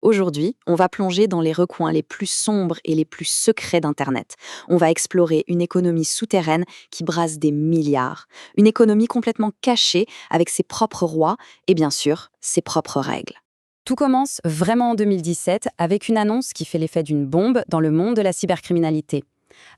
Aujourd'hui, on va plonger dans les recoins les plus sombres et les plus secrets d'Internet. On va explorer une économie souterraine qui brasse des milliards. Une économie complètement cachée avec ses propres rois et bien sûr, ses propres règles. Tout commence vraiment en 2017 avec une annonce qui fait l'effet d'une bombe dans le monde de la cybercriminalité.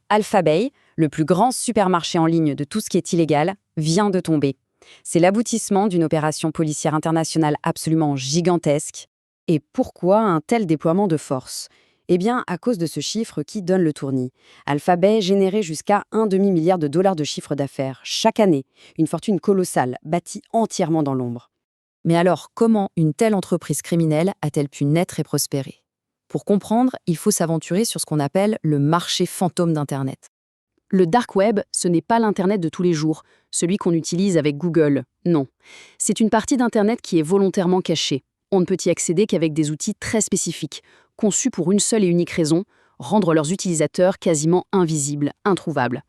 Alphabay, le plus grand supermarché en ligne de tout ce qui est illégal, vient de tomber. C'est l'aboutissement d'une opération policière internationale absolument gigantesque. Et pourquoi un tel déploiement de force ? Eh bien, à cause de ce chiffre qui donne le tournis. Alphabay générait jusqu'à un demi-milliard de dollars de chiffre d'affaires chaque année, une fortune colossale, bâtie entièrement dans l'ombre. Mais alors, comment une telle entreprise criminelle a-t-elle pu naître et prospérer ? Pour comprendre, il faut s'aventurer sur ce qu'on appelle le marché fantôme d'Internet. Le dark web, ce n'est pas l'Internet de tous les jours, celui qu'on utilise avec Google. Non. C'est une partie d'Internet qui est volontairement cachée. On ne peut y accéder qu'avec des outils très spécifiques, conçus pour une seule et unique raison, rendre leurs utilisateurs quasiment invisibles, introuvables.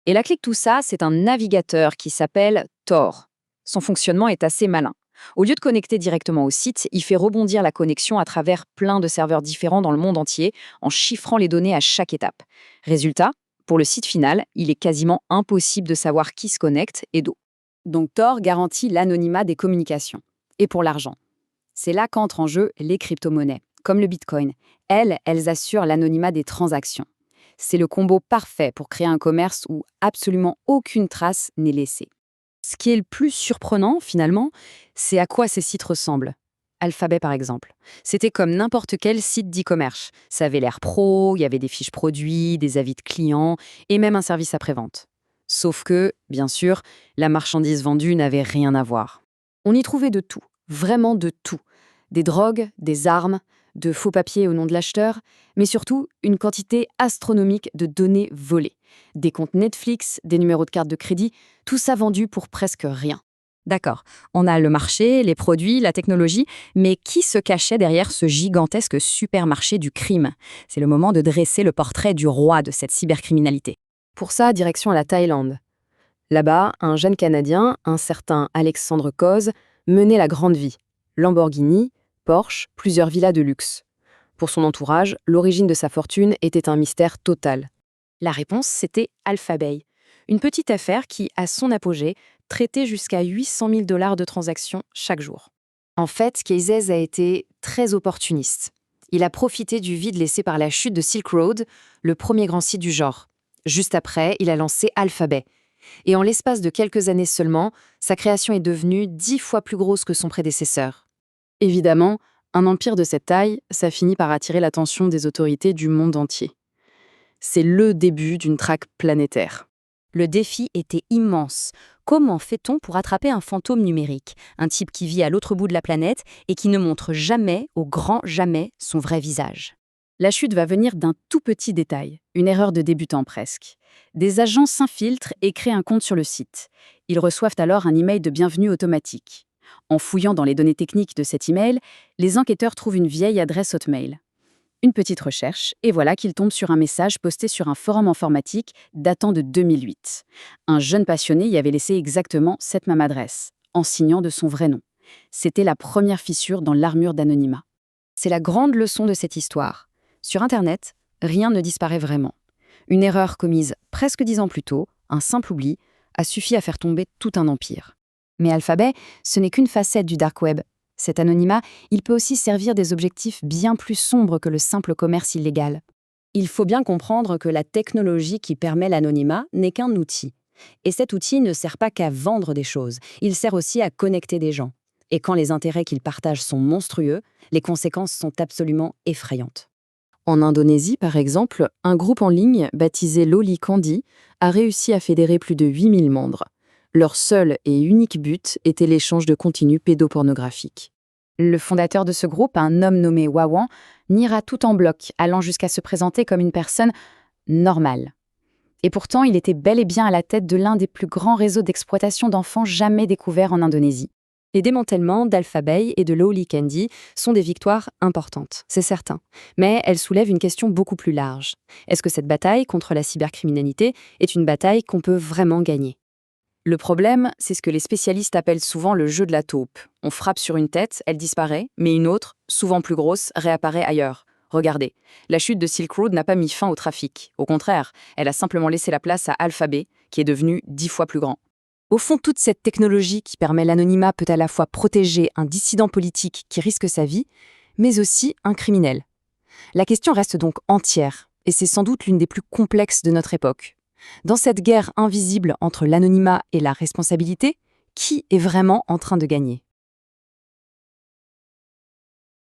Et la clé de tout ça, c'est un navigateur qui s'appelle Tor. Son fonctionnement est assez malin. Au lieu de connecter directement au site, il fait rebondir la connexion à travers plein de serveurs différents dans le monde entier, en chiffrant les données à chaque étape. Résultat, pour le site final, il est quasiment impossible de savoir qui se connecte et d'où. Donc Tor garantit l'anonymat des communications. Et pour l'argent, c'est là qu'entrent en jeu les crypto-monnaies, comme le Bitcoin. Elles assurent l'anonymat des transactions. C'est le combo parfait pour créer un commerce où absolument aucune trace n'est laissée. Ce qui est le plus surprenant, finalement, c'est à quoi ces sites ressemblent. Alphabet, par exemple. C'était comme n'importe quel site d'e-commerce. Ça avait l'air pro, il y avait des fiches produits, des avis de clients et même un service après-vente. Sauf que, bien sûr, la marchandise vendue n'avait rien à voir. On y trouvait de tout, vraiment de tout. Des drogues, des armes, de faux papiers au nom de l'acheteur, mais surtout une quantité astronomique de données volées. Des comptes Netflix, des numéros de carte de crédit, tout ça vendu pour presque rien. D'accord, on a le marché, les produits, la technologie, mais qui se cachait derrière ce gigantesque supermarché du crime ? C'est le moment de dresser le portrait du roi de cette cybercriminalité. Pour ça, direction à la Thaïlande. Là-bas, un jeune Canadien, un certain Alexandre Coz, menait la grande vie. Lamborghini, Porsche, plusieurs villas de luxe. Pour son entourage, l'origine de sa fortune était un mystère total. La réponse, c'était Alphabay, une petite affaire qui, à son apogée, traitait jusqu'à 800 000 $ de transactions chaque jour. En fait, Keyzes a été très opportuniste. Il a profité du vide laissé par la chute de Silk Road, le premier grand site du genre. Juste après, il a lancé Alphabay. Et en l'espace de quelques années seulement, sa création est devenue 10 fois plus grosse que son prédécesseur. Évidemment, un empire de cette taille, ça finit par attirer l'attention des autorités du monde entier. C'est le début d'une traque planétaire. Le défi était immense. Comment fait-on pour attraper un fantôme numérique, un type qui vit à l'autre bout de la planète et qui ne montre jamais, au grand jamais, son vrai visage ? La chute va venir d'un tout petit détail, une erreur de débutant presque. Des agents s'infiltrent et créent un compte sur le site. Ils reçoivent alors un email de bienvenue automatique. En fouillant dans les données techniques de cet email, les enquêteurs trouvent une vieille adresse Hotmail. Une petite recherche, et voilà qu'ils tombent sur un message posté sur un forum informatique datant de 2008. Un jeune passionné y avait laissé exactement cette même adresse, en signant de son vrai nom. C'était la première fissure dans l'armure d'anonymat. C'est la grande leçon de cette histoire. Sur Internet, rien ne disparaît vraiment. Une erreur commise presque 10 ans plus tôt, un simple oubli, a suffi à faire tomber tout un empire. Mais Alphabay, ce n'est qu'une facette du dark web. Cet anonymat, il peut aussi servir des objectifs bien plus sombres que le simple commerce illégal. Il faut bien comprendre que la technologie qui permet l'anonymat n'est qu'un outil. Et cet outil ne sert pas qu'à vendre des choses, il sert aussi à connecter des gens. Et quand les intérêts qu'ils partagent sont monstrueux, les conséquences sont absolument effrayantes. En Indonésie, par exemple, un groupe en ligne baptisé Loli Candy a réussi à fédérer plus de 8000 membres. Leur seul et unique but était l'échange de contenus pédopornographiques. Le fondateur de ce groupe, un homme nommé Wawan, niera tout en bloc, allant jusqu'à se présenter comme une personne normale. Et pourtant, il était bel et bien à la tête de l'un des plus grands réseaux d'exploitation d'enfants jamais découverts en Indonésie. Les démantèlements d'Alphabay et de Loli Candy sont des victoires importantes, c'est certain. Mais elles soulèvent une question beaucoup plus large. Est-ce que cette bataille contre la cybercriminalité est une bataille qu'on peut vraiment gagner ? Le problème, c'est ce que les spécialistes appellent souvent le jeu de la taupe. On frappe sur une tête, elle disparaît, mais une autre, souvent plus grosse, réapparaît ailleurs. Regardez, la chute de Silk Road n'a pas mis fin au trafic. Au contraire, elle a simplement laissé la place à Alphabet, qui est devenu 10 fois plus grand. Au fond, toute cette technologie qui permet l'anonymat peut à la fois protéger un dissident politique qui risque sa vie, mais aussi un criminel. La question reste donc entière, et c'est sans doute l'une des plus complexes de notre époque. Dans cette guerre invisible entre l'anonymat et la responsabilité, qui est vraiment en train de gagner ?